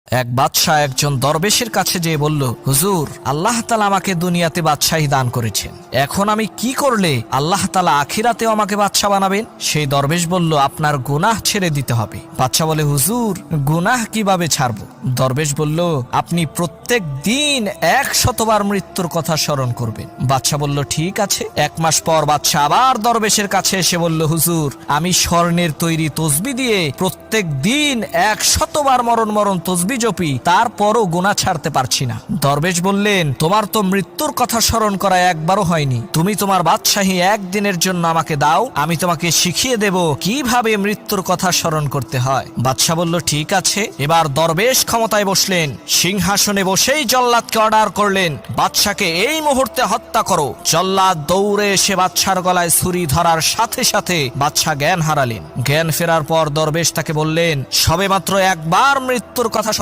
এক বাদশাহ একজন দরবেশের কাছে যেয়ে বলল, হুজুর, আল্লাহ তাআলা আমাকে দুনিয়াতে বাদশাহী দান করেছেন, এখন আমি কি করলে আল্লাহ তাআলা আখিরাতেও আমাকে বাদশাহ বানাবেন? সেই দরবেশ বলল, আপনার গুনাহ ছেড়ে দিতে হবে। বাদশাহ বলে, হুজুর, গুনাহ কিভাবে ছাড়বো? দরবেশ বলল, আপনি প্রত্যেক দিন 100 বার মৃত্যুর কথা স্মরণ করবেন। বাদশাহ বলল, ঠিক আছে। 1 মাস পর বাদশাহ আবার দরবেশের কাছে এসে বলল, হুজুর, আমি স্বর্ণের তৈরি তসবি দিয়ে প্রত্যেক দিন 100 বার মরণ মরণ তসবি জপি, তারপরও গুনাহ ছাড়তে পারছি না। দরবেশ বললেন, তোমার তো মৃত্যুর কথা স্মরণ করা একবারও হয়নি, তুমি তোমার বাদশাহী একদিনের জন্য আমাকে দাও, আমি তোমাকে শিখিয়ে দেব কিভাবে মৃত্যুর কথা স্মরণ করতে হয়। বাদশাহ বলল, ঠিক আছে। এবার দরবেশ ক্ষমতায় বসলেন, সিংহাসনে বসেই জল্লাদকে অর্ডার করলেন, বাদশাকে এই মুহূর্তে হত্যা করো। জল্লাদ দৌড়ে এসে বাদশার গলায় ছুরি ধরার সাথে সাথে বাদশাহ জ্ঞান হারালেন। জ্ঞান ফেরার পর দরবেশ তাকে বললেন, সবেমাত্র একবার মৃত্যুর কথা